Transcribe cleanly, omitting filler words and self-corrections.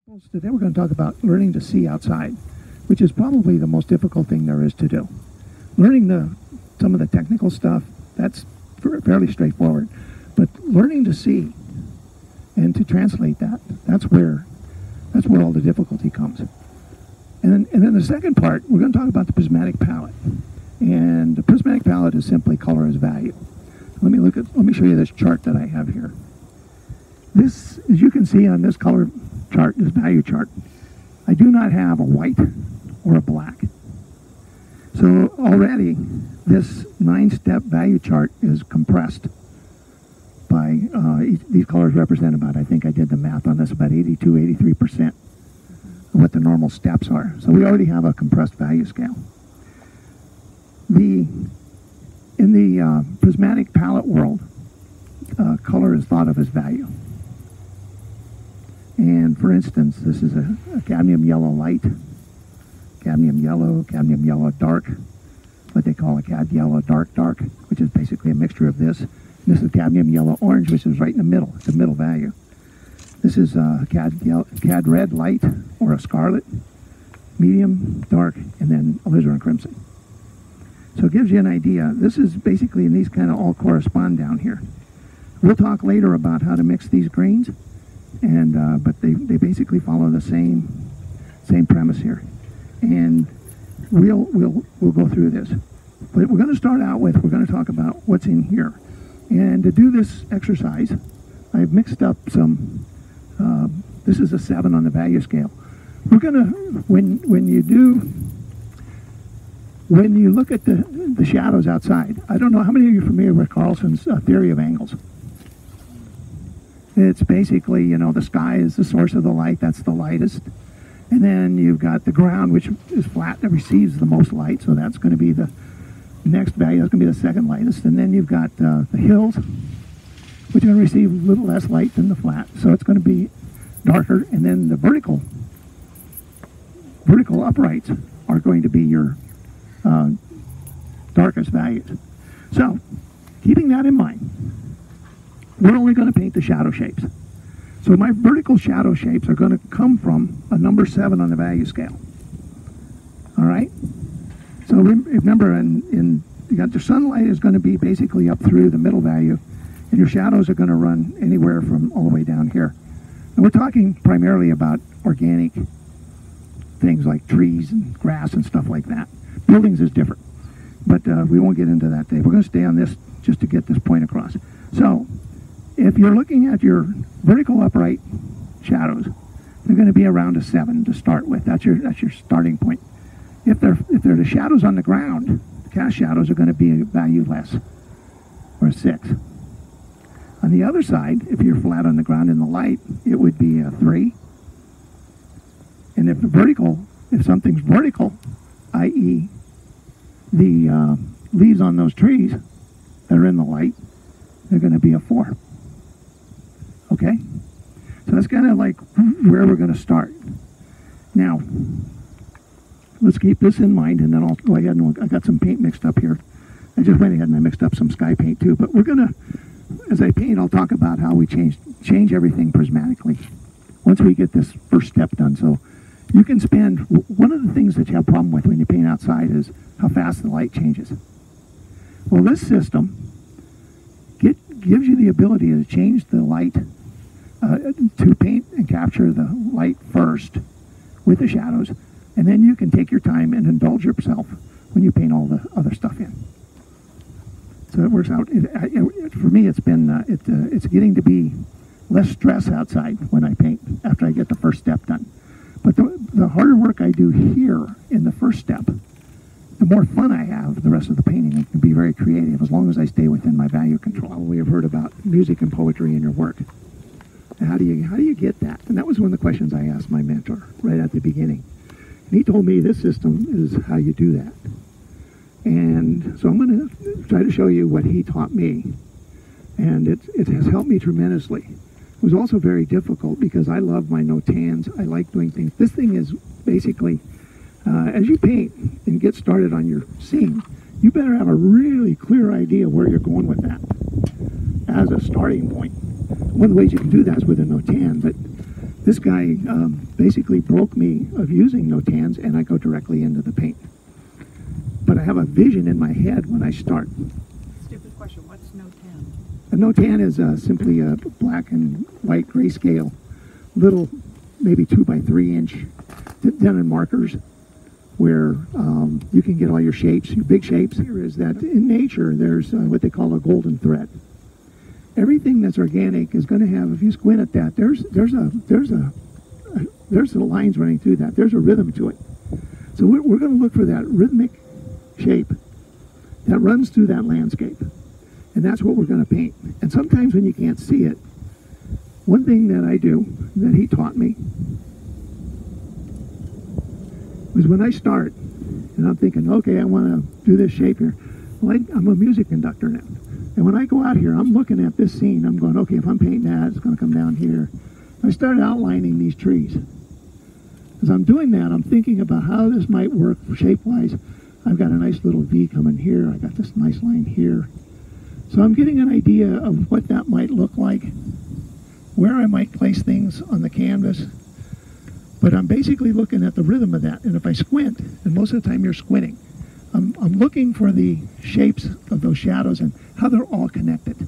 Today we're going to talk about learning to see outside, which is probably the most difficult thing there is to do. Learning some of the technical stuff, that's fairly straightforward. But learning to see and to translate that, that's where all the difficulty comes. And then the second part, we're going to talk about the prismatic palette. And the prismatic palette is simply color as value. Let me show you this chart that I have here. This, as you can see on this color chart, this value chart, I do not have a white or a black. So already this 9-step value chart is compressed by these colors represent about, I think I did the math on this, about 82-83% of what the normal steps are. So we already have a compressed value scale. In the prismatic palette world, color is thought of as value. And for instance, this is a cadmium yellow light, cadmium yellow dark, what they call a cad yellow dark, which is basically a mixture of this. And this is cadmium yellow orange, which is right in the middle. It's the middle value. This is a cad red light, or a scarlet, medium, dark, and then alizarin crimson. So it gives you an idea. This is basically, and these kind of all correspond down here. We'll talk later about how to mix these greens, and but they basically follow the same premise here. And we'll go through this. But we're going to start out with, we're going to talk about what's in here. And to do this exercise, I've mixed up some, this is a 7 on the value scale. We're going to, when you look at the shadows outside, I don't know, how many of you are familiar with Carlson's theory of angles? It's basically, you know, the sky is the source of the light, that's the lightest. And then you've got the ground, which is flat, that receives the most light, so that's going to be the next value, that's going to be the second lightest. And then you've got the hills, which are going to receive a little less light than the flat, so it's going to be darker. And then the vertical uprights are going to be your darkest values. So, keeping that in mind, we're only going to paint the shadow shapes. So my vertical shadow shapes are going to come from a number 7 on the value scale. All right? So remember, you got your sunlight is going to be basically up through the middle value, and your shadows are going to run anywhere from all the way down here. And we're talking primarily about organic things like trees and grass and stuff like that. Buildings is different, but we won't get into that today. We're going to stay on this just to get this point across. So if you're looking at your vertical upright shadows, they're going to be around a 7 to start with. That's your starting point. If they're the shadows on the ground, the cast shadows are going to be a value less, or a 6. On the other side, if you're flat on the ground in the light, it would be a 3. And if something's vertical, i.e. the leaves on those trees that are in the light, they're going to be a 4. Okay? So that's kind of like where we're going to start. Now, let's keep this in mind, and then I'll go ahead and I got some paint mixed up here. I just went ahead and I mixed up some sky paint too, but we're going to, as I paint, I'll talk about how we change everything prismatically once we get this first step done. So you can spend, one of the things that you have a problem with when you paint outside is how fast the light changes. Well, this system gives you the ability to change the light, to paint and capture the light first with the shadows, and then you can take your time and indulge yourself when you paint all the other stuff in. So it works out. For me, it's been it's getting to be less stress outside when I paint after I get the first step done. But the harder work I do here in the first step, the more fun I have the rest of the painting. I can be very creative as long as I stay within my value control. We have heard about music and poetry in your work. And how do you get that? And that was one of the questions I asked my mentor right at the beginning. And he told me this system is how you do that. And so I'm going to try to show you what he taught me. And it has helped me tremendously. It was also very difficult because I love my no-tans. I like doing things. This thing is basically, as you paint and get started on your scene, you better have a really clear idea where you're going with that as a starting point. One of the ways you can do that is with a no-tan, but This guy basically broke me of using no-tans, and I go directly into the paint. But I have a vision in my head when I start. Stupid question, what's no-tan? A no-tan is simply a black and white grayscale, little maybe 2 by 3 inch done in markers, where you can get all your shapes, your big shapes. Here is that in nature there's what they call a golden thread. Everything that's organic is going to have, if you squint at that, there's the lines running through that. There's a rhythm to it. So we're going to look for that rhythmic shape that runs through that landscape, and that's what we're going to paint. And sometimes when you can't see it, one thing that I do that he taught me was when I start and I'm thinking, okay, I want to do this shape here. Well, I'm a music conductor now. And when I go out here, I'm looking at this scene. I'm going, okay, if I'm painting that, it's going to come down here. I start outlining these trees. As I'm doing that, I'm thinking about how this might work shape-wise. I've got a nice little V coming here. I got this nice line here. So I'm getting an idea of what that might look like, where I might place things on the canvas. But I'm basically looking at the rhythm of that. And if I squint, and most of the time you're squinting, I'm looking for the shapes of those shadows and how they're all connected.